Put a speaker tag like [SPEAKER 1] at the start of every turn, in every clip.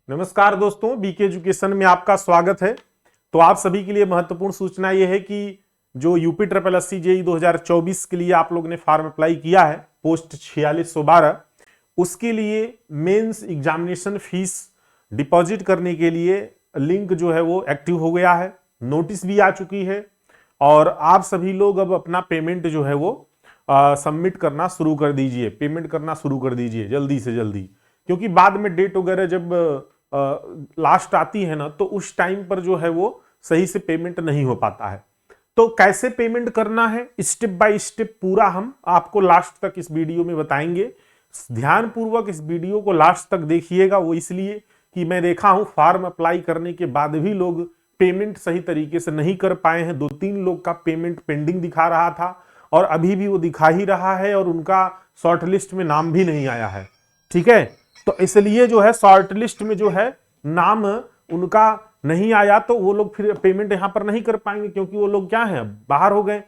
[SPEAKER 1] नमस्कार दोस्तों, BK education में आपका स्वागत है। तो आप सभी के लिए महत्वपूर्ण सूचना यह है कि जो यूपी ट्रिपल एससी जेई 2024 के लिए आप लोग ने फॉर्म अप्लाई किया है पोस्ट 4612, उसके लिए मेंस एग्जामिनेशन फीस डिपॉजिट करने के लिए लिंक जो है वो एक्टिव हो गया है, नोटिस भी आ चुकी है और आप सभी लोग अब अपना पेमेंट जो है वो सबमिट करना शुरू कर दीजिए, पेमेंट करना शुरू कर दीजिए जल्दी से जल्दी, क्योंकि बाद में डेट वगैरह जब लास्ट आती है ना तो उस टाइम पर जो है वो सही से पेमेंट नहीं हो पाता है। तो कैसे पेमेंट करना है स्टेप बाय स्टेप पूरा हम आपको लास्ट तक इस वीडियो में बताएंगे। ध्यान पूर्वक इस वीडियो को लास्ट तक देखिएगा, वो इसलिए कि मैं देखा हूं फॉर्म अप्लाई करने के बाद भी लोग पेमेंट सही तरीके से नहीं कर पाए हैं। 2-3 लोग का पेमेंट पेंडिंग दिखा रहा था और अभी भी वो दिखा ही रहा है और उनका शॉर्ट लिस्ट में नाम भी नहीं आया है। ठीक है, तो इसलिए जो है शॉर्ट लिस्ट में जो है नाम उनका नहीं आया तो वो लोग फिर पेमेंट यहां पर नहीं कर पाएंगे, क्योंकि वो लोग क्या है बाहर हो गए।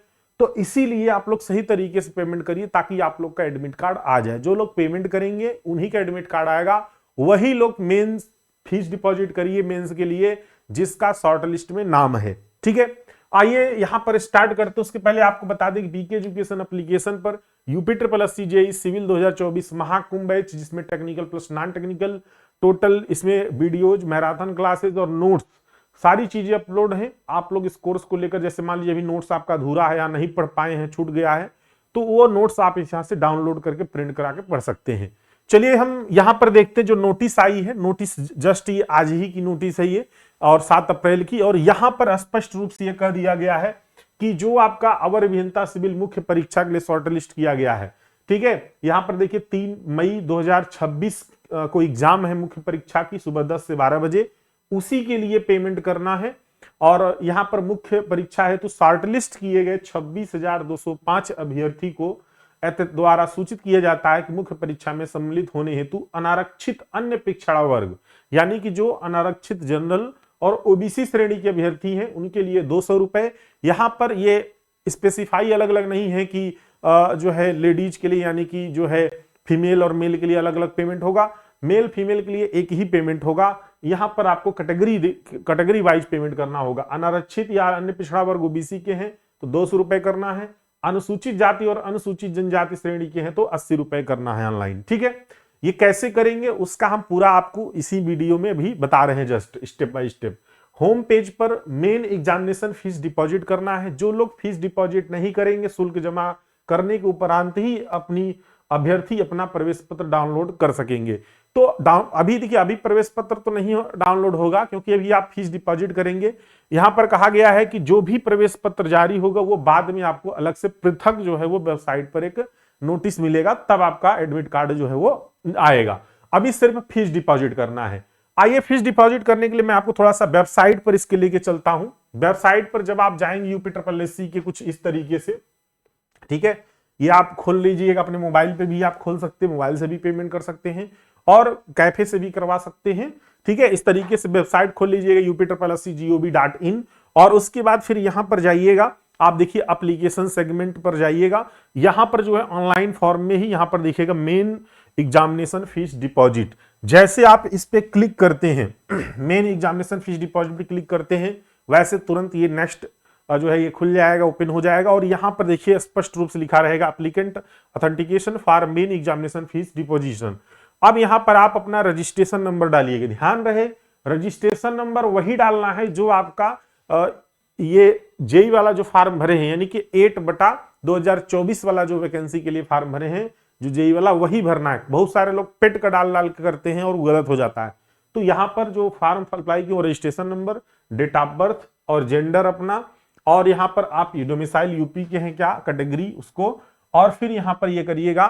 [SPEAKER 1] तो इसीलिए आप लोग सही तरीके से पेमेंट करिए ताकि आप लोग का एडमिट कार्ड आ जाए। जो लोग पेमेंट करेंगे उन्हीं का एडमिट कार्ड आएगा। वही लोग मेंस फीस डिपॉजिट करिए मेंस के लिए जिसका शॉर्ट लिस्ट में नाम है। ठीक है, आइए यहां पर स्टार्ट करते हैं। उसके पहले आपको बता दें कि बीके एजुकेशन एप्लीकेशन पर UP triple SC JE civil 2024 Mahakumbh batch, जिसमें technical plus non technical total इसमें वीडियोज, मैराथन क्लासेस और नोट्स सारी चीजें अपलोड हैं। आप लोग इस कोर्स को लेकर, जैसे मान लीजिए अभी नोट्स आपका अधूरा है या नहीं पढ़ पाए हैं, छूट गया है, तो वो नोट्स आप यहाँ से डाउनलोड करके प्रिंट करा के पढ़ सकते हैं। चलिए हम यहाँ पर देखते हैं जो नोटिस आई है। नोटिस जस्ट ये आज ही की नोटिस है ये, और 7 अप्रैल की, और यहाँ पर स्पष्ट रूप से ये कह दिया गया है कि जो आपका अवर अभियंता सिविल मुख्य परीक्षा के लिए शॉर्ट लिस्ट किया गया है। ठीक है, यहाँ पर देखिए 3 मई 2026 को एग्जाम है मुख्य परीक्षा की, सुबह 10 से 12 बजे, उसी के लिए पेमेंट करना है। और यहाँ पर मुख्य परीक्षा है तो शॉर्ट लिस्ट किए गए 26,205 अभ्यर्थी को द्वारा सूचित किया जाता है कि मुख्य परीक्षा में सम्मिलित होने हेतु अनारक्षित अन्य पिछड़ा वर्ग, यानी कि जो अनारक्षित जनरल और ओबीसी श्रेणी के अभ्यर्थी हैं उनके लिए 200 रुपए। यहां पर ये स्पेसिफाई अलग अलग नहीं है कि जो है लेडीज के लिए, यानी कि जो है फीमेल और मेल के लिए अलग अलग पेमेंट होगा, मेल फीमेल के लिए एक ही पेमेंट होगा। यहां पर आपको कैटेगरी वाइज पेमेंट करना होगा। अनारक्षित या अन्य पिछड़ा वर्ग ओबीसी के हैं तो 200 रुपए करना है, अनुसूचित जाति और अनुसूचित जनजाति श्रेणी के हैं तो 80 रुपए करना है ऑनलाइन। ठीक है, ये कैसे करेंगे उसका हम पूरा आपको इसी वीडियो में भी बता रहे हैं, just step by step. Home page पर मेन एग्जामिनेशन फीस डिपॉजिट करना है। जो लोग फीस डिपॉजिट नहीं करेंगे, शुल्क जमा करने के उपरांत ही अपनी अभ्यर्थी अपना प्रवेश पत्र डाउनलोड कर सकेंगे। तो अभी देखिए, अभी प्रवेश पत्र तो नहीं डाउनलोड होगा क्योंकि अभी आप फीस डिपॉजिट करेंगे। यहां पर कहा गया है कि जो भी प्रवेश पत्र जारी होगा वो बाद में आपको अलग से पृथक जो है वो वेबसाइट पर एक नोटिस मिलेगा, तब आपका एडमिट कार्ड जो है वो आएगा। अभी सिर्फ फीस डिपॉजिट करना है। आइए, फीस डिपॉजिट करने के लिए मैं आपको थोड़ा सा वेबसाइट पर इसके लेके चलता हूं। वेबसाइट पर जब आप जाएंगे यूपी ट्रिपल एससी के कुछ इस तरीके से, ठीक है, ये आप खोल लीजिएगा। अपने मोबाइल पे भी आप खोल सकते हैं, मोबाइल से भी पेमेंट कर सकते हैं और कैफे से भी करवा सकते हैं। ठीक है, इस तरीके से वेबसाइट खोल लीजिएगा UP-SC-GOV.in, और उसके बाद फिर यहां पर जाइएगा। आप देखिए एप्लीकेशन सेगमेंट पर जाइएगा। यहां पर जो है ऑनलाइन फॉर्म में ही यहां पर दिखेगा मेन एग्जामिनेशन फीस डिपॉजिट। जैसे आप इस पे क्लिक करते हैं मेन एग्जामिनेशन फीस डिपॉजिट पे क्लिक करते हैं, वैसे तुरंत ये नेक्स्ट जो है ये खुल जाएगा, ओपन हो जाएगा, और यहां पर देखिए स्पष्ट रूप से लिखा रहेगा applicant authentication for main examination fees deposition. अब यहां पर आप अपना रजिस्ट्रेशन नंबर डालिएगा। ध्यान रहे, रजिस्ट्रेशन नंबर वही डालना है जो आपका ये जेई वाला जो फॉर्म भरे हैं, यानी कि 8/2024 वाला जो वैकेंसी के लिए फॉर्म भरे हैं जो जेई वाला, वही भरना है। बहुत सारे लोग पेट का डाल के करते हैं और गलत हो जाता है। तो यहां पर जो फॉर्म अप्लाई किया, registration number, date of birth और जेंडर अपना, और यहां पर आप डोमिसाइल यूपी के हैं क्या, कैटेगरी उसको, और फिर यहां पर ये करिएगा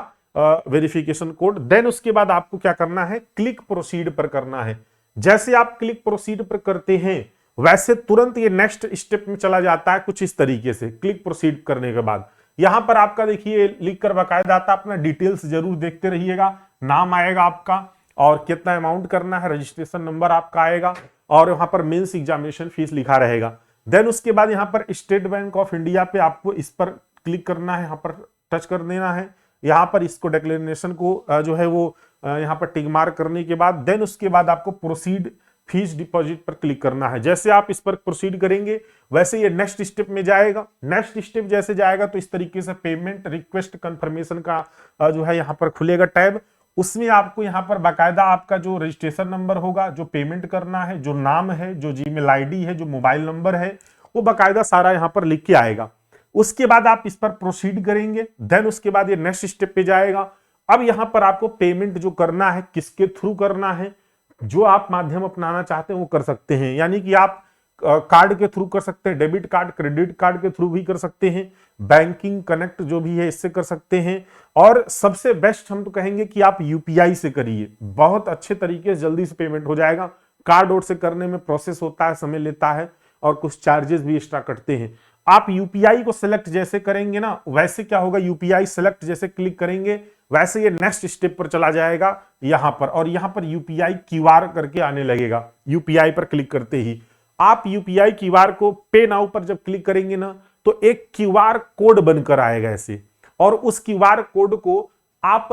[SPEAKER 1] वेरिफिकेशन कोड। देन उसके बाद आपको क्या करना है, क्लिक प्रोसीड पर करना है। जैसे आप क्लिक प्रोसीड पर करते हैं वैसे तुरंत ये नेक्स्ट स्टेप में चला जाता है कुछ इस तरीके से। क्लिक प्रोसीड करने के बाद यहां पर आपका देखिए लिख कर बकायदा आता, अपना डिटेल्स जरूर देखते रहिएगा। नाम आएगा आपका और कितना अमाउंट करना है, रजिस्ट्रेशन नंबर आपका आएगा, और वहां पर मेंस एग्जामिनेशन फीस लिखा रहेगा। देन उसके बाद यहाँ पर स्टेट बैंक ऑफ इंडिया पे आपको इस पर क्लिक करना है, यहाँ पर टच कर देना है। यहाँ पर इसको डिक्लेरेशन को जो है वो यहाँ पर टिक मार्क करने के बाद देन उसके बाद आपको प्रोसीड फीस डिपॉजिट पर क्लिक करना है। जैसे आप इस पर प्रोसीड करेंगे वैसे ये नेक्स्ट स्टेप में जाएगा। नेक्स्ट स्टेप जैसे जाएगा तो इस तरीके से पेमेंट रिक्वेस्ट कंफर्मेशन का जो है यहाँ पर खुलेगा टैब। उसमें आपको यहाँ पर बाकायदा आपका जो रजिस्ट्रेशन नंबर होगा, जो पेमेंट करना है, जो नाम है, जो जीमेल आईडी है, जो मोबाइल नंबर है, वो बाकायदा सारा यहाँ पर लिख के आएगा। उसके बाद आप इस पर प्रोसीड करेंगे, देन उसके बाद ये नेक्स्ट स्टेप पे जाएगा। अब यहाँ पर आपको पेमेंट जो करना है किसके थ्रू करना है, जो आप माध्यम अपनाना चाहते हैं वो कर सकते हैं। यानी कि आप कार्ड के थ्रू कर सकते हैं, डेबिट कार्ड, क्रेडिट कार्ड के थ्रू भी कर सकते हैं, बैंकिंग कनेक्ट जो भी है इससे कर सकते हैं, और सबसे बेस्ट हम तो कहेंगे कि आप यूपीआई से करिए, बहुत अच्छे तरीके से जल्दी से पेमेंट हो जाएगा। कार्ड और से करने में प्रोसेस होता है, समय लेता है और कुछ चार्जेस भी एक्स्ट्रा कटते हैं। आप यूपीआई को सिलेक्ट जैसे करेंगे ना, वैसे क्या होगा, यूपीआई सिलेक्ट जैसे क्लिक करेंगे वैसे ये नेक्स्ट स्टेप पर चला जाएगा यहां पर, और यहां पर यूपीआई क्यूआर करके आने लगेगा। यूपीआई पर क्लिक करते ही आप यूपीआई क्यूआर को पे नाउ पर जब क्लिक करेंगे ना तो एक क्यूआर कोड बनकर आएगा ऐसे, और उस क्यूआर कोड को आप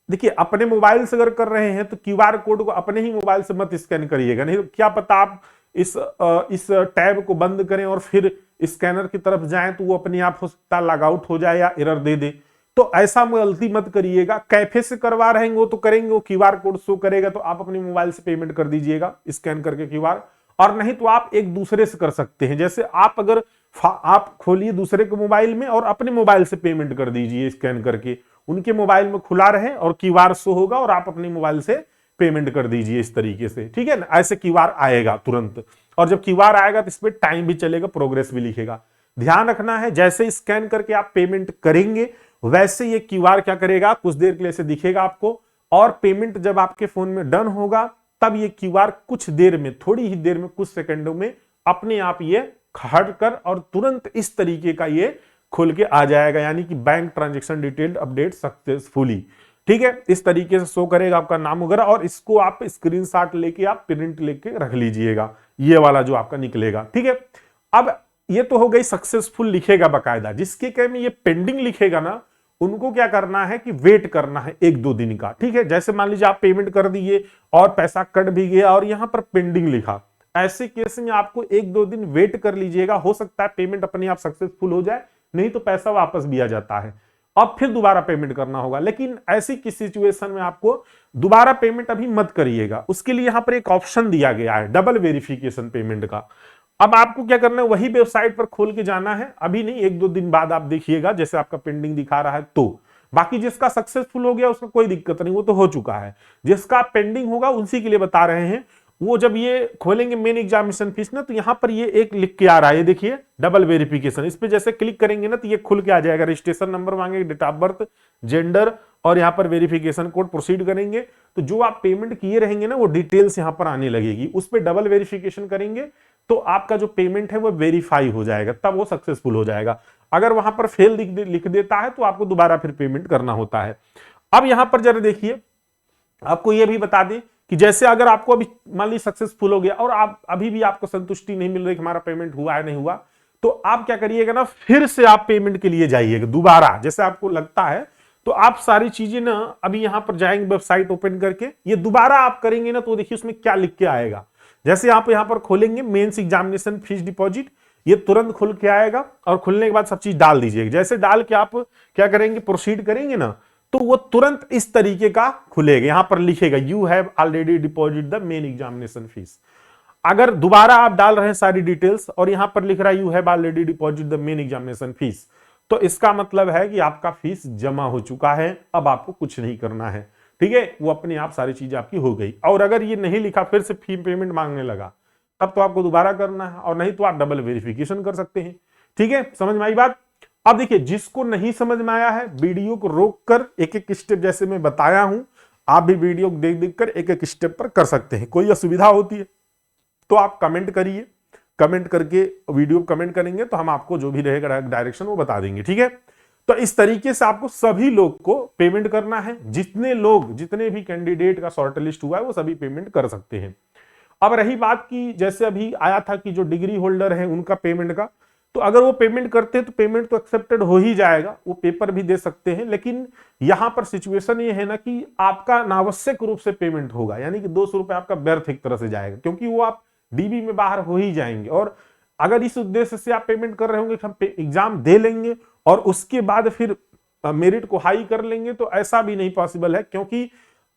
[SPEAKER 1] देखिए अपने मोबाइल से अगर कर रहे हैं तो क्यूआर कोड को अपने ही मोबाइल से मत स्कैन करिएगा, नहीं तो क्या पता आप इस टैब को बंद करें और फिर स्कैनर की तरफ जाएं तो वो अपने आप हो सकता है लॉग आउट हो जाए या एरर दे दे। तो ऐसा गलती मत करिएगा। कैफे से करवा रहे हैं वो तो करेंगे, वो क्यूआर कोड शो करेगा तो आप अपने मोबाइल से पेमेंट कर दीजिएगा स्कैन करके क्यूआर, और नहीं तो आप एक दूसरे से कर सकते हैं। जैसे आप अगर आप खोलिए दूसरे के मोबाइल में और अपने मोबाइल से पेमेंट कर दीजिए स्कैन करके, उनके मोबाइल में खुला रहे और क्यूआर शो होगा और आप अपने मोबाइल से पेमेंट कर दीजिए इस तरीके से, ठीक है ना। ऐसे क्यूआर आएगा तुरंत, और जब क्यूआर आएगा तो इसमें टाइम भी चलेगा, प्रोग्रेस भी लिखेगा। ध्यान रखना है जैसे स्कैन करके आप पेमेंट करेंगे वैसे ये क्यूआर क्या करेगा, कुछ देर के लिए से दिखेगा आपको, और पेमेंट जब आपके फोन में डन होगा तब ये क्यूआर कुछ देर में, थोड़ी ही देर में, कुछ सेकंडों में अपने आप ये हट कर और तुरंत इस तरीके का ये खुल के आ जाएगा। यानी कि bank transaction detailed update successfully, ठीक है, इस तरीके से शो करेगा आपका नाम वगैरह, और इसको आप स्क्रीनशॉट लेके आप प्रिंट लेके रख लीजिएगा, ये वाला जो आपका निकलेगा, ठीक है। अब ये तो हो गई सक्सेसफुल लिखेगा बाकायदा। जिसके कहे में ये पेंडिंग लिखेगा ना उनको क्या करना है कि वेट करना है 1-2 दिन का, ठीक है। जैसे मान लीजिए आप पेमेंट कर दिए और पैसा कट भी गया और यहां पर पेंडिंग लिखा, ऐसे केस में आपको 1-2 दिन वेट कर लीजिएगा। हो सकता है पेमेंट अपने आप सक्सेसफुल हो जाए, नहीं तो पैसा वापस भी आ जाता है, अब फिर दोबारा पेमेंट करना होगा। लेकिन ऐसी किसी सिचुएशन में आपको दोबारा पेमेंट अभी मत करिएगा। उसके लिए यहां पर एक ऑप्शन दिया गया है डबल वेरिफिकेशन पेमेंट का। अब आपको क्या करना है, वही वेबसाइट पर खोल के जाना है, अभी नहीं, 1-2 दिन बाद आप देखिएगा जैसे आपका पेंडिंग दिखा रहा है तो। बाकी जिसका सक्सेसफुल हो गया उसका कोई दिक्कत नहीं, वो तो हो चुका है। जिसका पेंडिंग होगा उसी के लिए बता रहे हैं। वो जब ये खोलेंगे मेन एग्जामिनेशन फीस ना, तो यहां पर ये एक लिख के आ रहा है, ये देखिए डबल वेरिफिकेशन। इस पे जैसे क्लिक करेंगे ना तो ये खुल के आ जाएगा, रजिस्ट्रेशन नंबर मांगेगा, डेट ऑफ बर्थ, जेंडर, और यहाँ पर वेरिफिकेशन कोड। प्रोसीड करेंगे तो जो आप पेमेंट किए रहेंगे ना वो डिटेल्स यहाँ पर आने लगेगी। उस पर डबल वेरिफिकेशन करेंगे तो आपका जो पेमेंट है वो वेरीफाई हो जाएगा, तब वो सक्सेसफुल हो जाएगा। अगर वहां पर फेल लिख देता है तो आपको दोबारा फिर पेमेंट करना होता है। अब यहां पर जरा देखिए, आपको यह भी बता दें कि जैसे अगर आपको अभी मान लीजिए सक्सेसफुल हो गया और आप अभी भी आपको संतुष्टि नहीं मिल रही कि हमारा पेमेंट हुआ है नहीं हुआ, तो आप क्या करिएगा ना, फिर से आप पेमेंट के लिए जाइएगा दोबारा। जैसे आपको लगता है तो आप सारी चीजें ना अभी यहां पर जाएंगे वेबसाइट ओपन करके, ये दोबारा आप करेंगे ना तो देखिए उसमें क्या लिख के आएगा। जैसे आप यहां पर खोलेंगे मेंस एग्जामिनेशन फीस डिपॉजिट, ये तुरंत खुल के आएगा, और खुलने के बाद सब चीज डाल दीजिएगा। जैसे डाल के आप क्या करेंगे, प्रोसीड करेंगे ना तो वो तुरंत इस तरीके का खुलेगा। यहां पर लिखेगा you have already deposit the main examination fees. अगर दोबारा आप डाल रहे हैं सारी डिटेल्स और यहां पर लिख रहा है you have already deposit the main examination fees, तो इसका मतलब है कि आपका फीस जमा हो चुका है, अब आपको कुछ नहीं करना है, ठीक है। वो अपने आप सारी चीज आपकी हो गई। और अगर ये नहीं लिखा फिर से फी पेमेंट मांगने लगा, तब तो आपको दोबारा करना है, और नहीं तो आप डबल वेरिफिकेशन कर सकते हैं, ठीक है। समझ में आई बात। अब देखिए जिसको नहीं समझ में आया है वीडियो को रोक कर एक एक स्टेप जैसे मैं बताया हूं, आप भी वीडियो देख देख कर एक एक स्टेप पर कर सकते हैं। कोई असुविधा होती है तो आप कमेंट करिए, कमेंट करके वीडियो कमेंट करेंगे तो हम आपको जो भी रहेगा डायरेक्शन वो बता देंगे, ठीक है। तो इस तरीके से आपको सभी लोग को पेमेंट करना है। जितने भी कैंडिडेट का शॉर्ट लिस्ट हुआ है वो सभी पेमेंट कर सकते हैं। अब रही बात की जैसे अभी आया था कि जो डिग्री होल्डर है उनका पेमेंट का, तो अगर वो पेमेंट करते हैं तो पेमेंट तो एक्सेप्टेड हो ही जाएगा, वो पेपर भी दे सकते हैं। लेकिन यहां पर सिचुएशन ये है ना कि आपका अनावश्यक रूप से पेमेंट होगा, यानी कि 200 रुपए आपका व्यर्थ एक तरह से जाएगा, क्योंकि वो आप डीबी में बाहर हो ही जाएंगे। और अगर इस उद्देश्य से आप पेमेंट कर रहे होंगे कि हम एग्जाम दे लेंगे और उसके बाद फिर मेरिट को हाई कर लेंगे, तो ऐसा भी नहीं पॉसिबल है, क्योंकि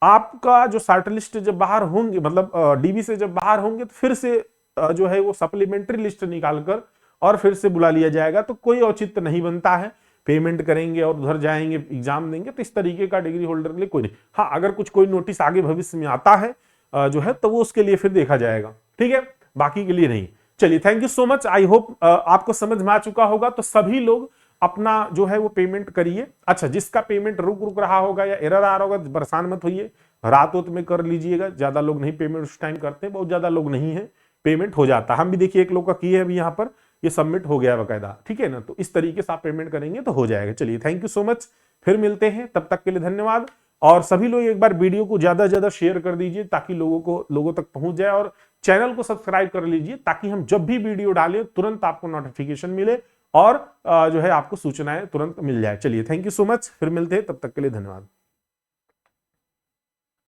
[SPEAKER 1] आपका जो शॉर्ट लिस्ट जब बाहर होंगे, मतलब डीबी से जब बाहर होंगे, तो फिर से जो है वो सप्लीमेंट्री लिस्ट निकालकर और फिर से बुला लिया जाएगा। तो कोई औचित्य नहीं बनता है, पेमेंट करेंगे और उधर जाएंगे एग्जाम देंगे, तो इस तरीके का डिग्री होल्डर के लिए कोई नहीं। हाँ, अगर कोई नोटिस आगे भविष्य में आता है जो है, तो वो उसके लिए फिर देखा जाएगा, ठीक है, बाकी के लिए नहीं। चलिए, thank you so much. I hope आपको समझ में आ चुका होगा। तो सभी लोग अपना जो है वो पेमेंट करिए। अच्छा, जिसका पेमेंट रुक रहा होगा या एरर आ रहा होगा, परेशान मत होइए, रात में कर लीजिएगा। ज्यादा लोग नहीं पेमेंट उस टाइम करते, बहुत ज्यादा लोग नहीं है, पेमेंट हो जाता। हम भी देखिए एक लोग का किए अभी यहाँ पर, ये सबमिट हो गया बकायदा, ठीक है ना। तो इस तरीके से आप पेमेंट करेंगे तो हो जाएगा। चलिए, थैंक यू सो मच, फिर मिलते हैं, तब तक के लिए धन्यवाद। और सभी लोग एक बार वीडियो को ज्यादा से ज्यादा शेयर कर दीजिए, ताकि लोगों तक पहुंच जाए, और चैनल को सब्सक्राइब कर लीजिए, ताकि हम जब भी वीडियो डालें तुरंत आपको नोटिफिकेशन मिले और जो है आपको सूचनाएं तुरंत मिल जाए। चलिए, थैंक यू सो मच, फिर मिलते हैं, तब तक के लिए धन्यवाद।